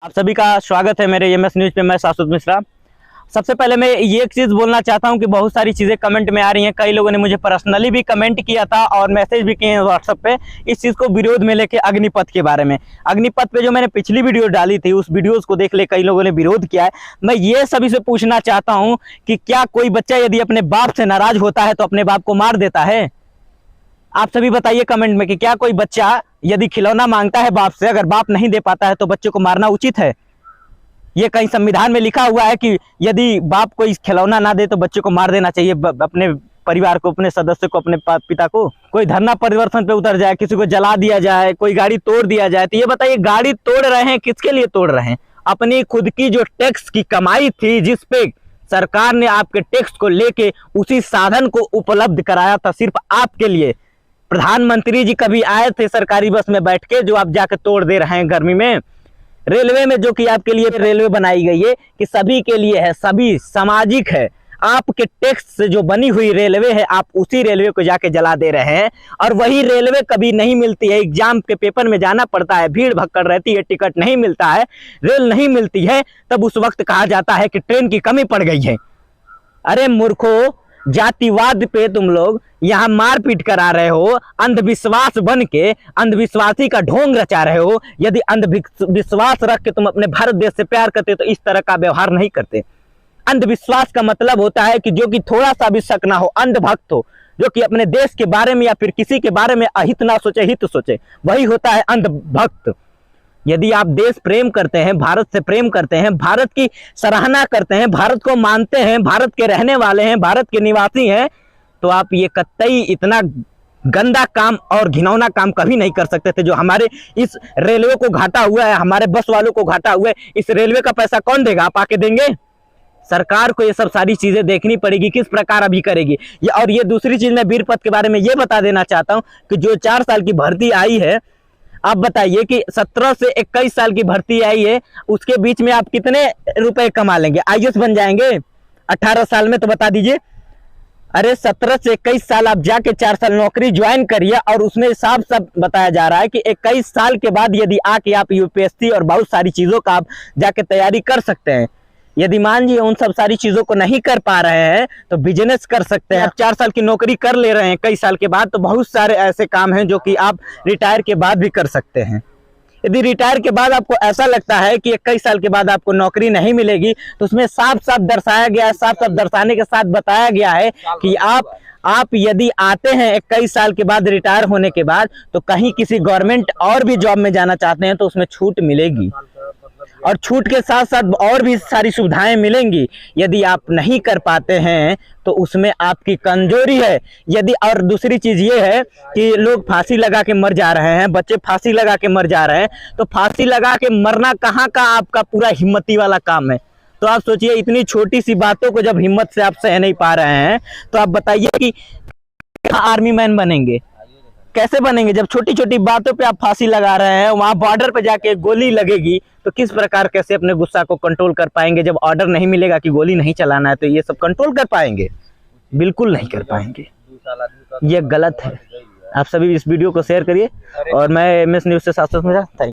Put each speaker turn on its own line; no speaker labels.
आप सभी का स्वागत है मेरे एमएस न्यूज पे। मैं शाश्वत मिश्रा। सबसे पहले मैं ये एक चीज़ बोलना चाहता हूँ कि बहुत सारी चीज़ें कमेंट में आ रही हैं। कई लोगों ने मुझे पर्सनली भी कमेंट किया था और मैसेज भी किए हैं व्हाट्सएप पे इस चीज़ को विरोध में लेके अग्निपथ के बारे में। अग्निपथ पे जो मैंने पिछली वीडियो डाली थी उस वीडियोज़ को देख ले कई लोगों ने विरोध किया है। मैं ये सभी से पूछना चाहता हूँ कि क्या कोई बच्चा यदि अपने बाप से नाराज होता है तो अपने बाप को मार देता है? आप सभी बताइए कमेंट में कि क्या कोई बच्चा यदि खिलौना मांगता है बाप से, अगर बाप नहीं दे पाता है तो बच्चे को मारना उचित है? ये कहीं संविधान में लिखा हुआ है कि यदि बाप कोई खिलौना ना दे तो बच्चे को मार देना चाहिए, अपने परिवार को, अपने सदस्य को, अपने पिता को? कोई धरना प्रदर्शन पे उतर जाए, किसी को जला दिया जाए, कोई गाड़ी तोड़ दिया जाए, तो ये बताइए गाड़ी तोड़ रहे हैं किसके लिए तोड़ रहे हैं? अपनी खुद की जो टैक्स की कमाई थी जिस पे सरकार ने आपके टैक्स को लेके उसी साधन को उपलब्ध कराया था सिर्फ आपके लिए। प्रधानमंत्री जी कभी आए थे सरकारी बस में बैठ के, जो आप जाके तोड़ दे रहे हैं गर्मी में? रेलवे में जो कि आपके लिए रेलवे बनाई गई है कि सभी के लिए है, सभी सामाजिक है, आपके टैक्स से जो बनी हुई रेलवे है आप उसी रेलवे को जाके जला दे रहे हैं। और वही रेलवे कभी नहीं मिलती है, एग्जाम के पेपर में जाना पड़ता है, भीड़ भक्कड़ रहती है, टिकट नहीं मिलता है, रेल नहीं मिलती है, तब उस वक्त कहा जाता है कि ट्रेन की कमी पड़ गई है। अरे मूर्खों, जातिवाद पे तुम लोग यहाँ मारपीट करा रहे हो, अंधविश्वास बन के अंधविश्वासी का ढोंग रचा रहे हो। यदि अंधविश्वास रख के तुम अपने भारत देश से प्यार करते तो इस तरह का व्यवहार नहीं करते। अंधविश्वास का मतलब होता है कि जो कि थोड़ा सा भी शक ना हो, अंधभक्त हो, जो कि अपने देश के बारे में या फिर किसी के बारे में अहित ना सोचे, हित सोचे, वही होता है अंधभक्त। यदि आप देश प्रेम करते हैं, भारत से प्रेम करते हैं, भारत की सराहना करते हैं, भारत को मानते हैं, भारत के रहने वाले हैं, भारत के निवासी हैं, तो आप ये कतई इतना गंदा काम और घिनौना काम कभी नहीं कर सकते थे जो हमारे इस रेलवे को घाटा हुआ है, हमारे बस वालों को घाटा हुआ है। इस रेलवे का पैसा कौन देगा? आप आके देंगे? सरकार को ये सब सारी चीजें देखनी पड़ेगी, किस प्रकार अभी करेगी। और ये दूसरी चीज मैं वीरपथ के बारे में ये बता देना चाहता हूँ कि जो 4 साल की भर्ती आई है, आप बताइए कि 17 से 21 साल की भर्ती आई है, उसके बीच में आप कितने रुपए कमा लेंगे? आईएएस बन जाएंगे 18 साल में? तो बता दीजिए। अरे 17 से 21 साल आप जाके 4 साल नौकरी ज्वाइन करिए और उसमें साफ साफ बताया जा रहा है कि 21 साल के बाद यदि आके आप यूपीएससी और बहुत सारी चीजों का आप जाके तैयारी कर सकते हैं। यदि मान लीजिए उन सब सारी चीजों को नहीं कर पा रहे हैं तो बिजनेस कर सकते हैं। आप 4 साल की नौकरी कर ले रहे हैं कई साल के बाद, तो बहुत सारे ऐसे काम हैं जो कि आप रिटायर के बाद भी कर सकते हैं। यदि रिटायर के बाद आपको ऐसा लगता है कि 21 साल के बाद आपको नौकरी नहीं मिलेगी, तो उसमें साफ साफ दर्शाया गया है, साफ साफ दर्शाने के साथ बताया गया है कि आप यदि आते हैं 21 साल के बाद रिटायर होने के बाद, तो कहीं किसी गवर्नमेंट और भी जॉब में जाना चाहते हैं तो उसमें छूट मिलेगी और छूट के साथ साथ और भी सारी सुविधाएं मिलेंगी। यदि आप नहीं कर पाते हैं तो उसमें आपकी कमजोरी है। यदि और दूसरी चीज ये है कि लोग फांसी लगा के मर जा रहे हैं, बच्चे फांसी लगा के मर जा रहे हैं, तो फांसी लगा के मरना कहाँ का आपका पूरा हिम्मती वाला काम है? तो आप सोचिए, इतनी छोटी सी बातों को जब हिम्मत से आप सह नहीं पा रहे हैं तो आप बताइए कि आर्मी मैन बनेंगे? कैसे बनेंगे जब छोटी छोटी बातों पे आप फांसी लगा रहे हैं? वहां बॉर्डर पे जाके गोली लगेगी तो किस प्रकार कैसे अपने गुस्सा को कंट्रोल कर पाएंगे? जब ऑर्डर नहीं मिलेगा कि गोली नहीं चलाना है तो ये सब कंट्रोल कर पाएंगे? बिल्कुल नहीं कर पाएंगे। ये गलत है। आप सभी इस वीडियो को शेयर करिए और मैं एमएस न्यूज से शाश्वत मिश्रा। Thank you.